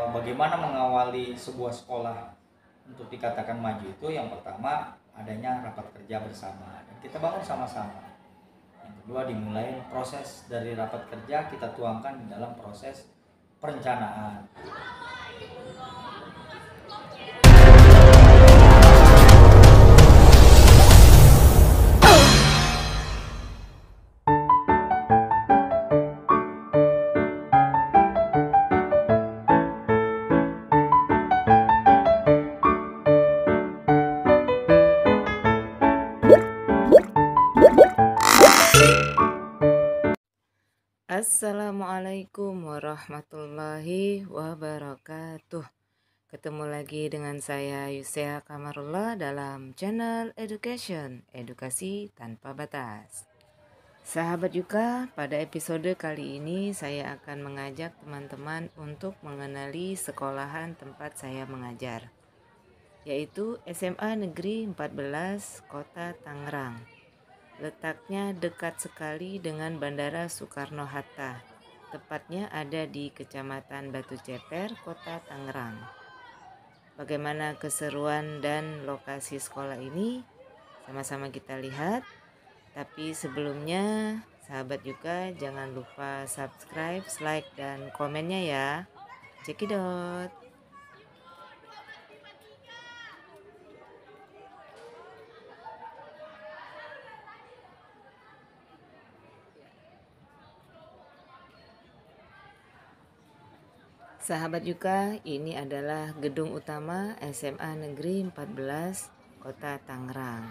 Bagaimana mengawali sebuah sekolah untuk dikatakan maju itu yang pertama adanya rapat kerja bersama dan kita bangun sama-sama. Yang kedua dimulai proses dari rapat kerja kita tuangkan di dalam proses perencanaan. Assalamualaikum warahmatullahi wabarakatuh. Ketemu lagi dengan saya Yusea Kamarullah dalam channel Education, Edukasi Tanpa Batas. Sahabat Yuka, pada episode kali ini saya akan mengajak teman-teman untuk mengenali sekolahan tempat saya mengajar, yaitu SMA Negeri 14 Kota Tangerang. Letaknya dekat sekali dengan Bandara Soekarno-Hatta. Tepatnya ada di Kecamatan Batu Ceper, Kota Tangerang. Bagaimana keseruan dan lokasi sekolah ini? Sama-sama kita lihat. Tapi sebelumnya, sahabat juga jangan lupa subscribe, like, dan komennya ya. Cekidot. Sahabat Yuka, ini adalah gedung utama SMA Negeri 14 Kota Tangerang.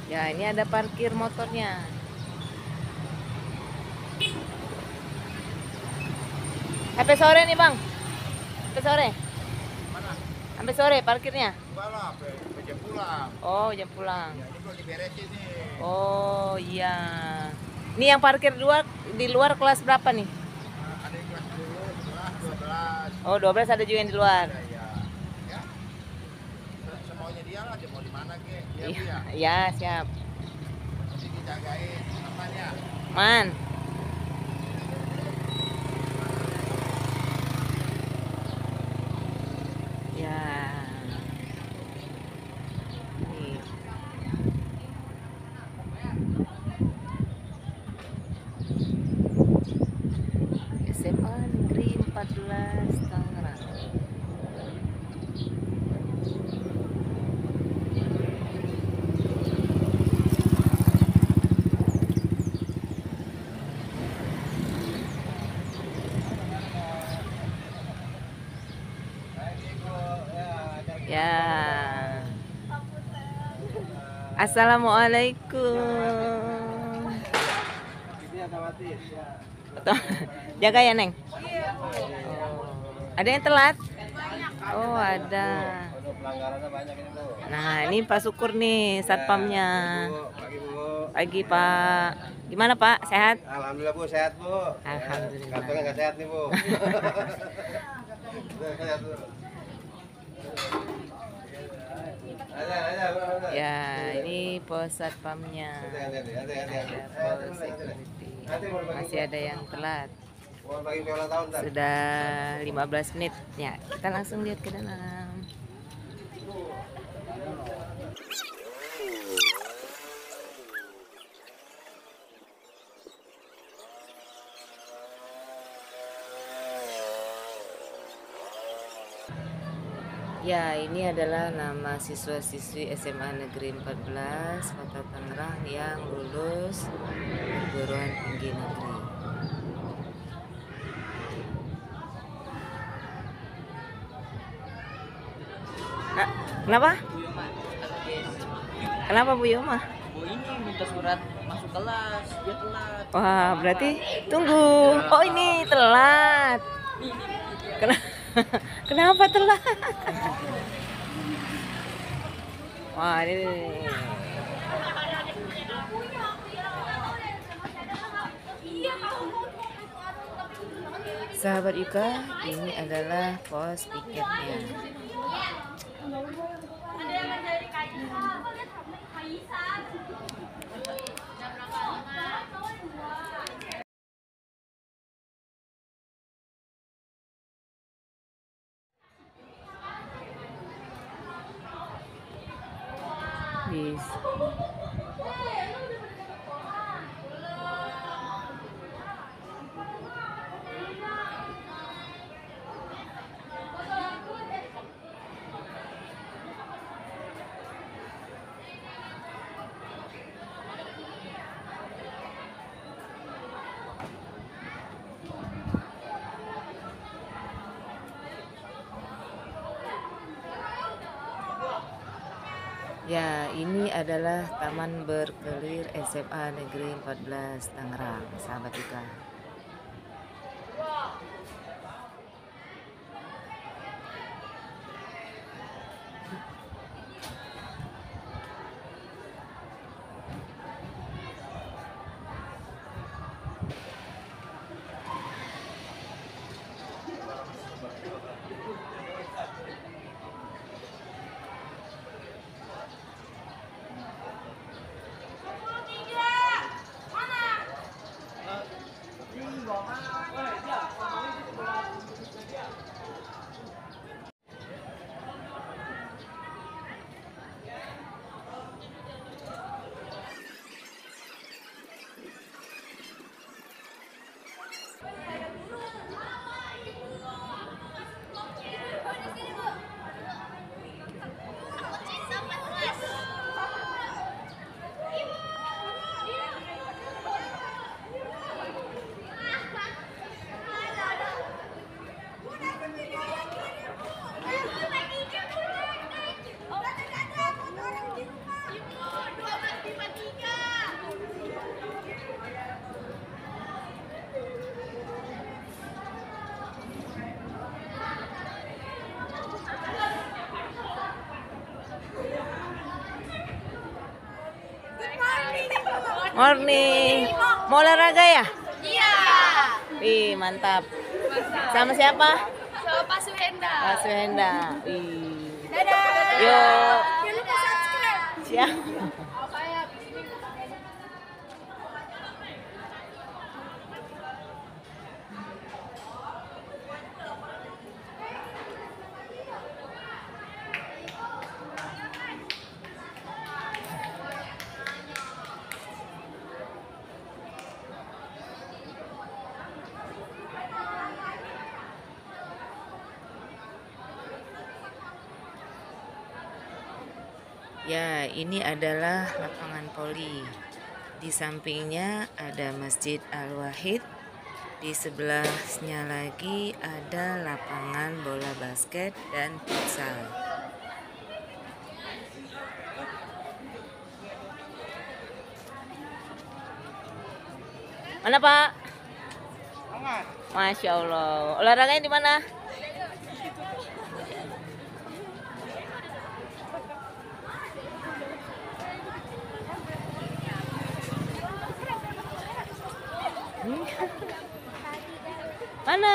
Ya, ini ada parkir motornya. Sampai sore nih, Bang. Sampai sore. Mana? Sampai sore parkirnya. Enggak lah, sampai jam pulang. Oh, jam pulang. Ya, ini belum diberesin nih. Oh, iya. Ini yang parkir di luar kelas berapa nih? Ada yang kelas 10, 11, 12. Oh, 12 ada juga yang di luar. Ya. Ya. Semuanya dia lah, dia mau di mana ke? Dia Iya, ya. ya, siap. Nanti dijagain apanya? Man. Ya. Nih. SMA Negeri 14 Tangerang. Ya. Assalamualaikum. Jaga ya, Neng. Ada yang telat? Oh, ada. Nah, ini Pak Syukur nih, satpamnya. Pagi, Pak. Gimana, Pak? Sehat? Alhamdulillah, Bu, sehat, Bu. Alhamdulillah. Kartunya nggak sehat nih, Bu. Sehat, Bu. Ada. Ya, ini pos satpamnya. Ada. Ada pos security. Masih ada yang telat. Mau bagi ulang tahun, ntar. Sudah 15 menit. Ya, kita langsung lihat ke dalam. Ya, ini adalah nama siswa-siswi SMA Negeri 14 Kota Tangerang yang lulus perguruan tinggi negeri. Nah, kenapa? Kenapa Bu Yoma? Bu ini minta surat masuk kelas, dia telat. Wah, berarti tunggu. Oh, ini telat. Kenapa telat? Wah, ini. Sahabat Yuka, ini adalah pos piketnya. Bis. Ya, ini adalah Taman Berkelir SMA Negeri 14 Tangerang, sahabat Yuka. Morning. Mau olahraga ya? Iya. Ih, mantap. Sama siapa? Sama Pak Suhenda. Pak Suhenda. Ih. Dadah. Yuk. Jangan lupa subscribe. Siap. Ya, ini adalah lapangan voli. Di sampingnya ada Masjid Al-Wahid. Di sebelahnya lagi ada lapangan bola basket dan futsal. Mana, Pak? Masya Allah. Olahraganya di mana?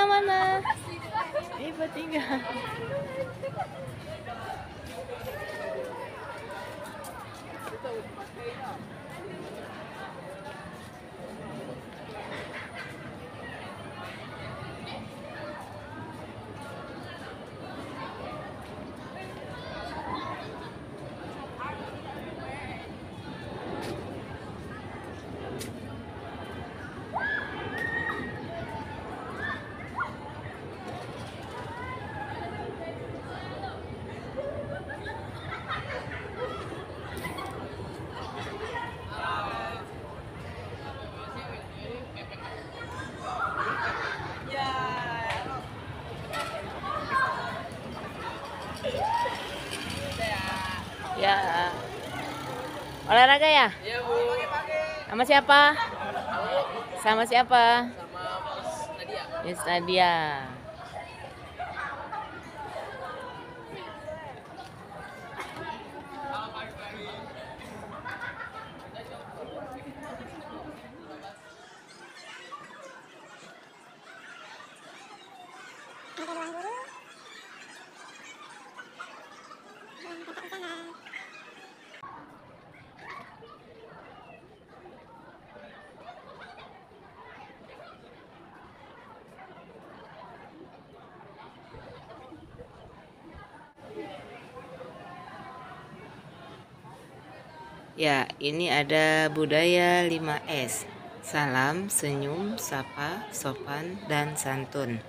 Mana? Bertiga. Ya. Olahraga ya? Iya, Bu. Sama siapa? Sama siapa? Sama Nadia. Miss Nadia. Ya, ini ada budaya 5S. Salam, senyum, sapa, sopan, dan santun.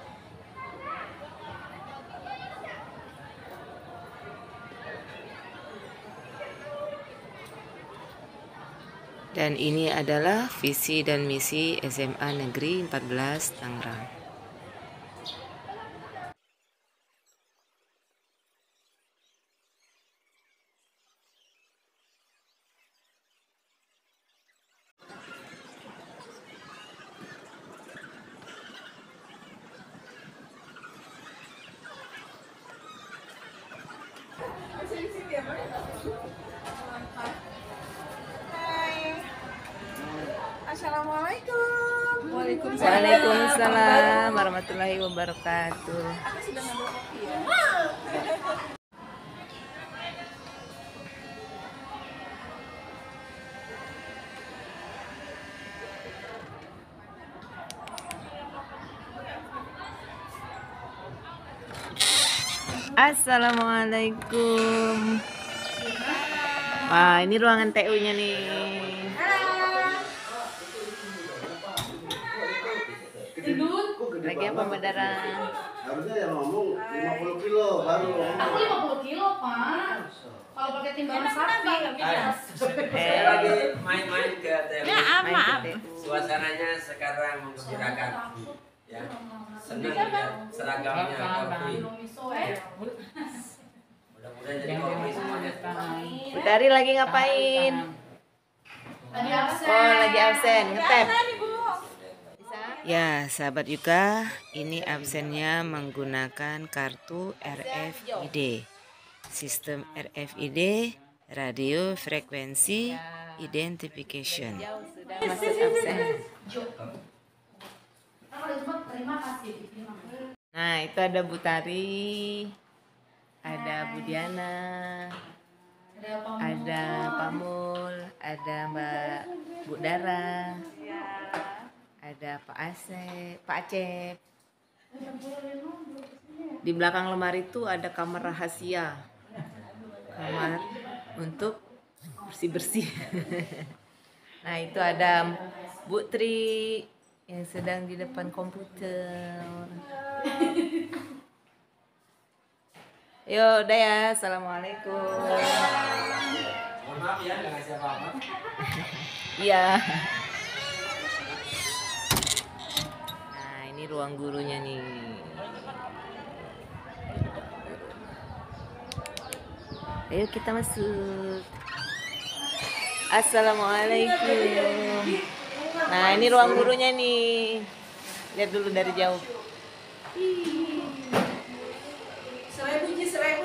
Dan ini adalah visi dan misi SMA Negeri 14 Tangerang. Assalamualaikum. Waalaikumsalam warahmatullahi wabarakatuh. Assalamualaikum. Wah, ini ruangan TU-nya nih. Lagi apa Mbak Dara? Harusnya yang ngomong 50 kilo baru. Aku 50 kilo, Pak. Kalau pakai timbangan sapi nggak bisa. Lagi main-main ke TU. Maaf. Suasananya sekarang menggembirakan. Ya. Senang lihat seragamnya kopi. Mudah-mudahan jadi kopi semuanya. Bu Tari lagi ngapain? Lagi absen. Oh, lagi absen, ngetep. Ya, sahabat Yuka, ini absennya menggunakan kartu RFID. Sistem RFID, Radio Frequency Identification. Masuk absen. Terima kasih. Nah, itu ada Bu Tari, ada Bu Diana, ada Pak Mul, ada Mbak Bu Dara, ada Pak Acep. Di belakang lemari itu ada kamar rahasia, kamar untuk bersih-bersih. Nah, itu ada Bu Tri yang sedang di depan komputer. Yo, udah ya. Assalamualaikum. Mohon maaf ya, nggak ngasih apa-apa. Iya. Nah, ini ruang gurunya nih. Ayo kita masuk. Assalamualaikum. Nah, ini ruang gurunya nih. Lihat dulu dari jauh. Seribu.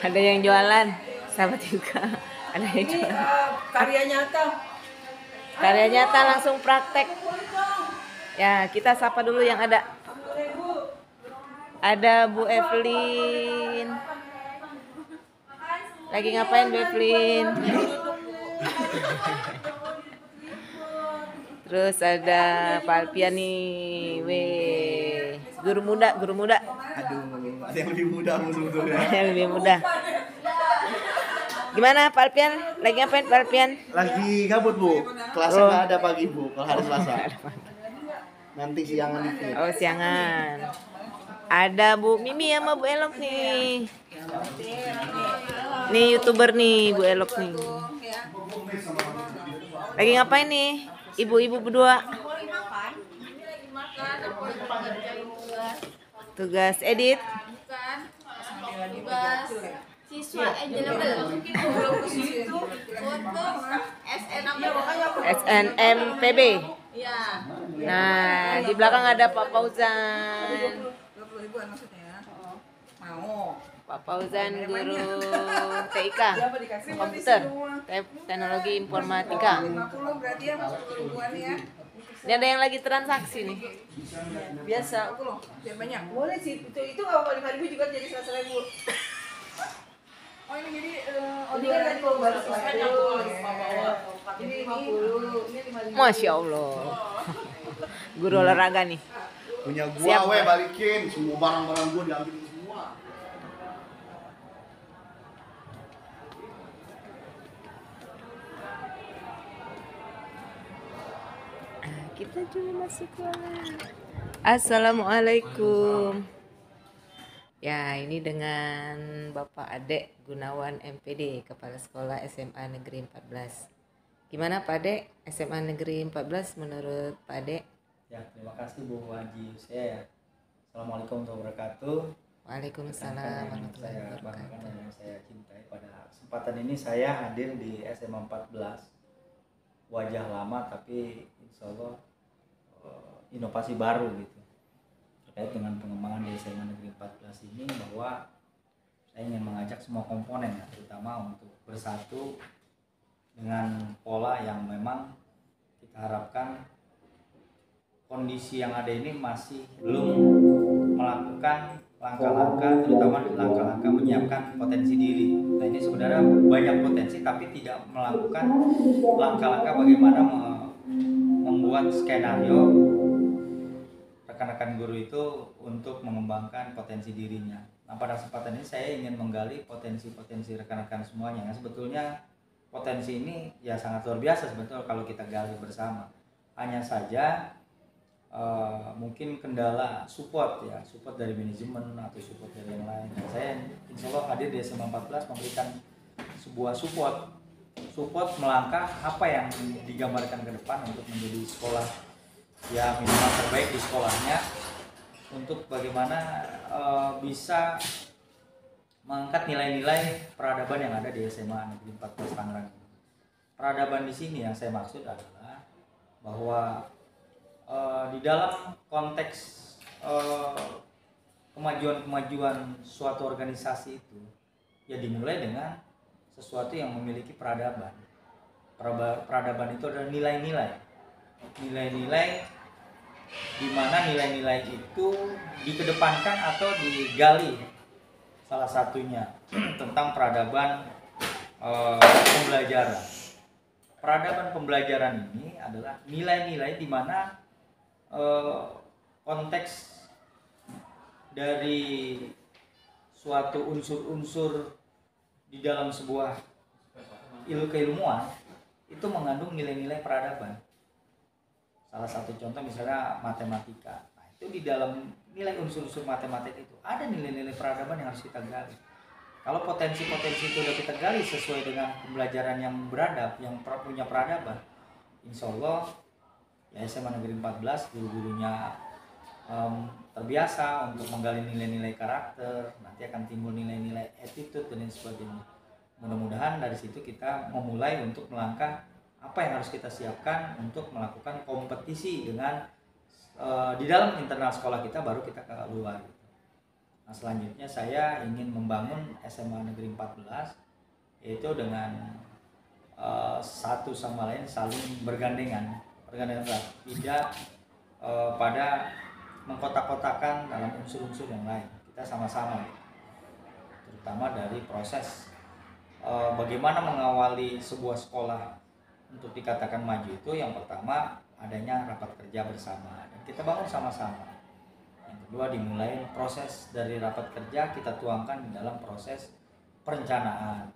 Ada yang jualan, sahabat juga. Ada yang Ini jualan. karya nyata. Karya nyata langsung praktek. Ya, kita sapa dulu yang ada. Ada Bu Evelyn. Lagi ngapain Bu Evelyn? Terus ada Pak Alpian nih, weh. Guru muda. Aduh, ada yang lebih muda sebetulnya. Yang lebih muda. Gimana Pak Alpian? Lagi ngapain Pak Alpian? Lagi gabut, Bu. Kelasnya nggak ada pagi, Bu. Kalau hari Selasa. Nanti siangan dikit. Oh, siangan. Ada Bu Mimi sama Bu Elok nih. Nih YouTuber nih Bu Elok nih. Lagi ngapain nih? Ibu-ibu berdua. Tugas edit. Tugas siswa Angel untuk SNMPB. Ya. Nah, di belakang ada Pak Fauzan. 20.000-an maksudnya. Mau. Pak Fauzan guru TIK, komputer, teknologi informatika. 50 berarti ya masuk 20.000-an ya. Ini ada yang lagi transaksi nih. Biasa, aku loh, biar banyak. Boleh sih, itu nggak apa-apa 5.000 juga jadi 100.000. Oh ini jadi ini kan tadi mau baru selesai ini 50, ini 5.000. Masya Allah. Guru olahraga nih. Punya gua, Siap, weh, Pak. balikin. Semua barang-barang gua diambil semua. masuk sekolah. Assalamualaikum. Ya, ini dengan Bapak Ade Gunawan MPD, Kepala Sekolah SMA Negeri 14. Gimana Pak Ade, SMA Negeri 14 menurut Pak Ade? Ya, terima kasih Bu Haji Yusya ya. Assalamualaikum warahmatullahi wabarakatuh. Waalaikumsalam Yang warahmatullahi saya banggakan wabarakatuh. dan yang saya cintai, pada kesempatan ini saya hadir di SMA 14. Wajah lama tapi insya Allah inovasi baru gitu terkait dengan pengembangan di SMA Negeri 14 ini, bahwa saya ingin mengajak semua komponen ya, terutama untuk bersatu dengan pola yang memang kita harapkan kondisi yang ada ini masih belum melakukan langkah-langkah, terutama langkah-langkah menyiapkan potensi diri. Nah, ini sebenarnya banyak potensi tapi tidak melakukan langkah-langkah bagaimana membuat skenario rekan-rekan guru itu untuk mengembangkan potensi dirinya. Nah, pada kesempatan ini saya ingin menggali potensi-potensi rekan-rekan semuanya. Nah, sebetulnya potensi ini ya sangat luar biasa sebetulnya kalau kita gali bersama. Hanya saja mungkin kendala support dari manajemen atau support dari yang lain. Nah, saya insya Allah hadir di SMA 14 memberikan sebuah support melangkah apa yang digambarkan ke depan untuk menjadi sekolah ya minimal terbaik di sekolahnya, untuk bagaimana bisa mengangkat nilai-nilai peradaban yang ada di SMA Negeri 14 Tangerang. Peradaban di sini yang saya maksud adalah bahwa di dalam konteks kemajuan suatu organisasi itu ya dimulai dengan sesuatu yang memiliki peradaban. Peradaban itu adalah nilai-nilai di mana nilai-nilai itu dikedepankan atau digali. Salah satunya tentang peradaban pembelajaran. Peradaban pembelajaran ini adalah nilai-nilai di mana konteks dari suatu unsur-unsur di dalam sebuah keilmuan itu mengandung nilai-nilai peradaban. Salah satu contoh misalnya matematika. Nah, itu di dalam nilai unsur-unsur matematika itu ada nilai-nilai peradaban yang harus kita gali. Kalau potensi-potensi itu sudah kita gali sesuai dengan pembelajaran yang beradab, yang punya peradaban, insya Allah ya SMA Negeri 14 guru-gurunya terbiasa untuk menggali nilai-nilai karakter, nanti akan timbul nilai-nilai attitude dan lain sebagainya. Mudah-mudahan dari situ kita memulai untuk melangkah apa yang harus kita siapkan untuk melakukan kompetisi dengan di dalam internal sekolah kita, baru kita ke luar. Nah, selanjutnya saya ingin membangun SMA Negeri 14 yaitu dengan satu sama lain saling bergandengan erat, tidak pada mengkotak-kotakan dalam unsur-unsur yang lain. Kita sama-sama, terutama dari proses bagaimana mengawali sebuah sekolah untuk dikatakan maju itu yang pertama adanya rapat kerja bersama dan kita bangun sama-sama. Yang kedua dimulai proses dari rapat kerja, kita tuangkan di dalam proses perencanaan.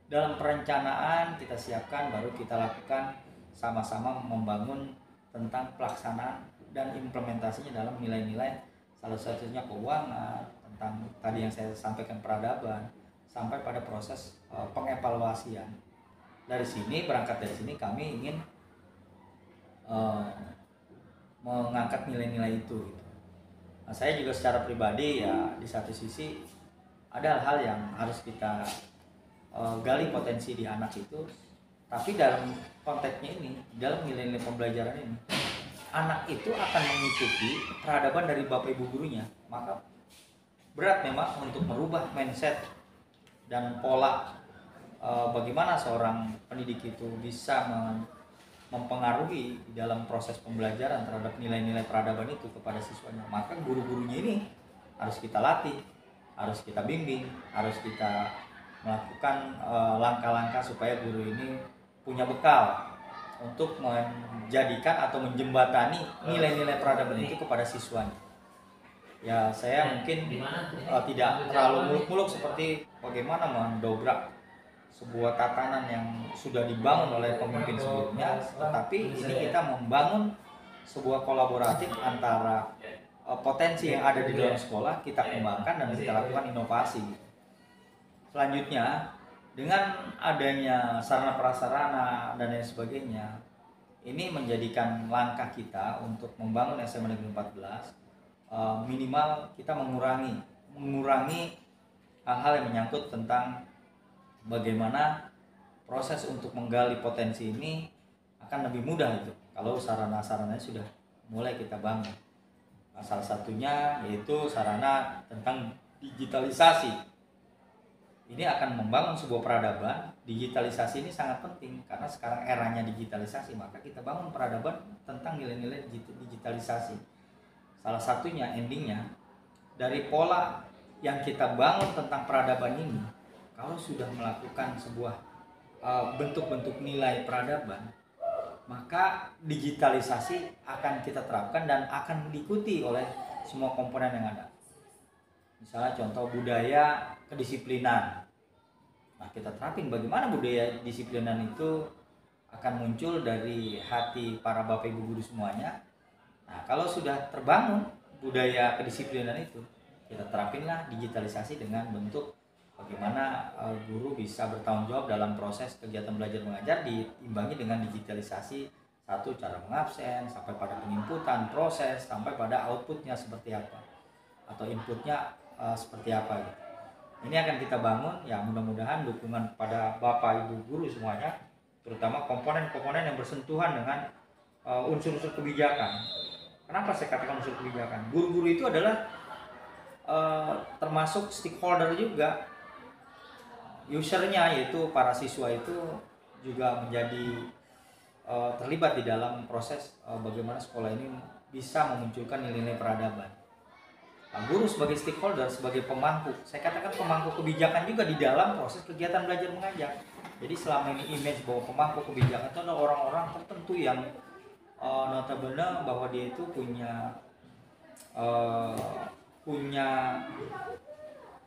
Dalam perencanaan kita siapkan, baru kita lakukan sama-sama membangun tentang pelaksanaan dan implementasinya dalam nilai-nilai, salah satunya keuangan, tentang tadi yang saya sampaikan peradaban, sampai pada proses pengevaluasian. Dari sini, berangkat dari sini kami ingin mengangkat nilai-nilai itu. Nah, saya juga secara pribadi ya di satu sisi ada hal-hal yang harus kita gali potensi di anak itu, tapi dalam konteksnya ini, dalam nilai-nilai pembelajaran ini, anak itu akan mengikuti peradaban dari bapak ibu gurunya. Maka berat memang untuk merubah mindset dan pola bagaimana seorang pendidik itu bisa mempengaruhi dalam proses pembelajaran terhadap nilai-nilai peradaban itu kepada siswanya. Maka guru-gurunya ini harus kita latih, harus kita bimbing, harus kita melakukan langkah-langkah supaya guru ini punya bekal untuk menjadikan atau menjembatani nilai-nilai peradaban itu kepada siswanya. Ya, saya mungkin tidak terlalu muluk-muluk seperti bagaimana mendobrak sebuah tatanan yang sudah dibangun oleh pemimpin sebelumnya, tetapi ini kita membangun sebuah kolaboratif antara potensi yang ada di dalam sekolah kita kembangkan dan kita lakukan inovasi. Selanjutnya, dengan adanya sarana prasarana dan lain sebagainya, ini menjadikan langkah kita untuk membangun SMA Negeri 14, minimal kita mengurangi hal-hal yang menyangkut tentang bagaimana proses untuk menggali potensi ini akan lebih mudah itu kalau sarana-sarananya sudah mulai kita bangun. Nah, salah satunya yaitu sarana tentang digitalisasi. Ini akan membangun sebuah peradaban. Digitalisasi ini sangat penting karena sekarang eranya digitalisasi, maka kita bangun peradaban tentang nilai-nilai digitalisasi. Salah satunya endingnya dari pola yang kita bangun tentang peradaban ini, kalau sudah melakukan sebuah bentuk-bentuk nilai peradaban, maka digitalisasi akan kita terapkan dan akan diikuti oleh semua komponen yang ada. Misalnya contoh budaya kedisiplinan. Nah, kita terapin bagaimana budaya disiplinan itu akan muncul dari hati para bapak ibu guru semuanya. Nah, kalau sudah terbangun budaya kedisiplinan itu, kita terapinlah digitalisasi dengan bentuk bagaimana guru bisa bertanggung jawab dalam proses kegiatan belajar mengajar diimbangi dengan digitalisasi. Satu, cara mengabsen, sampai pada penginputan, proses, sampai pada outputnya seperti apa atau inputnya seperti apa gitu. Ini akan kita bangun, ya mudah-mudahan dukungan pada bapak ibu guru semuanya, terutama komponen-komponen yang bersentuhan dengan unsur-unsur kebijakan. Kenapa saya katakan unsur kebijakan? Guru-guru itu adalah termasuk stakeholder juga. Usernya yaitu para siswa itu juga menjadi terlibat di dalam proses bagaimana sekolah ini bisa memunculkan nilai-nilai peradaban. Nah, guru sebagai stakeholder, sebagai pemangku, saya katakan pemangku kebijakan juga di dalam proses kegiatan belajar mengajar. Jadi selama ini image bahwa pemangku kebijakan itu adalah orang-orang tertentu yang notabene bahwa dia itu punya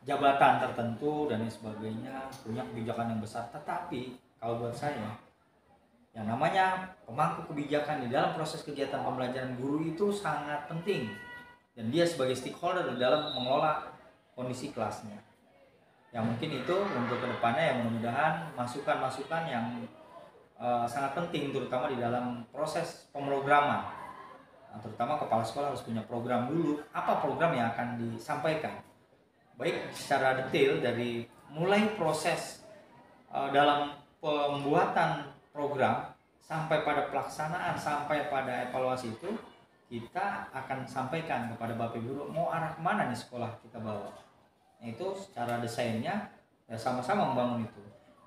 jabatan tertentu dan lain sebagainya, punya kebijakan yang besar. Tetapi kalau buat saya, yang namanya pemangku kebijakan di dalam proses kegiatan pembelajaran guru itu sangat penting, dan dia sebagai stakeholder di dalam mengelola kondisi kelasnya. Yang mungkin itu untuk kedepannya yang mudah-mudahan masukan-masukan yang sangat penting, terutama di dalam proses pemrograman. Nah, terutama kepala sekolah harus punya program dulu, apa program yang akan disampaikan, baik secara detail dari mulai proses dalam pembuatan program sampai pada pelaksanaan, sampai pada evaluasi itu kita akan sampaikan kepada bapak guru mau arah kemana nih sekolah kita bawa. Itu secara desainnya ya sama-sama membangun itu,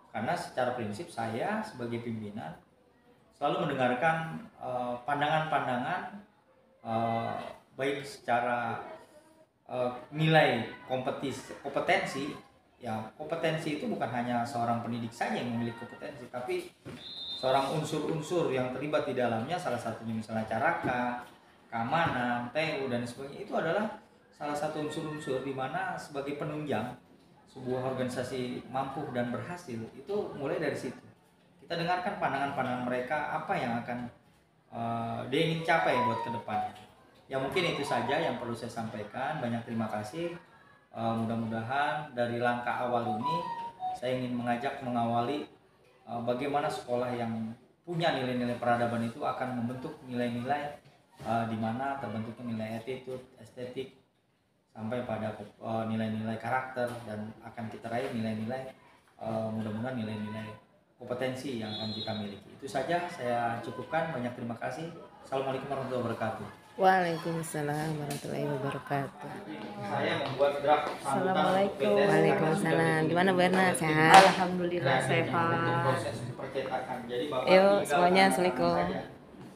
karena secara prinsip saya sebagai pimpinan selalu mendengarkan pandangan-pandangan baik secara nilai kompetensi. Ya, kompetensi itu bukan hanya seorang pendidik saja yang memiliki kompetensi, tapi seorang unsur-unsur yang terlibat di dalamnya, salah satunya misalnya caraka, keamanan, TU dan sebagainya, itu adalah salah satu unsur-unsur di mana sebagai penunjang sebuah organisasi mampu dan berhasil itu mulai dari situ. Kita dengarkan pandangan-pandangan mereka, apa yang akan dia ingin capai buat ke depannya. Ya mungkin itu saja yang perlu saya sampaikan. Banyak terima kasih. Mudah-mudahan dari langkah awal ini saya ingin mengawali bagaimana sekolah yang punya nilai-nilai peradaban itu akan membentuk nilai-nilai di mana terbentuknya nilai attitude, estetik, sampai pada nilai-nilai karakter, dan akan kita raih nilai-nilai mudah-mudahan nilai-nilai kompetensi yang akan kita miliki. Itu saja saya cukupkan. Banyak terima kasih. Assalamualaikum warahmatullahi wabarakatuh. Waalaikumsalam warahmatullahi wabarakatuh. Saya membuat draft sambutan. Assalamualaikum. Waalaikumsalam. Gimana Bu Erna? Sehat? Alhamdulillah sehat. Proses percetakan. Jadi Bapak Yuk, tinggal semuanya menandakan assalamualaikum. saja.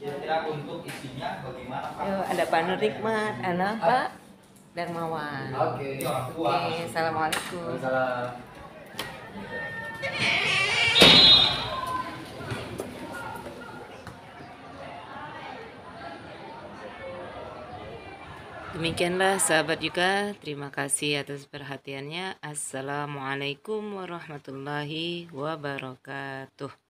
Kira-kira untuk isinya bagaimana Pak? Yuk, ada Pak Nur Hikmat, Ana Pak Darmawan. Oke. Ini orang tua. Oke, assalamualaikum. Demikianlah sahabat juga, terima kasih atas perhatiannya. Assalamualaikum warahmatullahi wabarakatuh.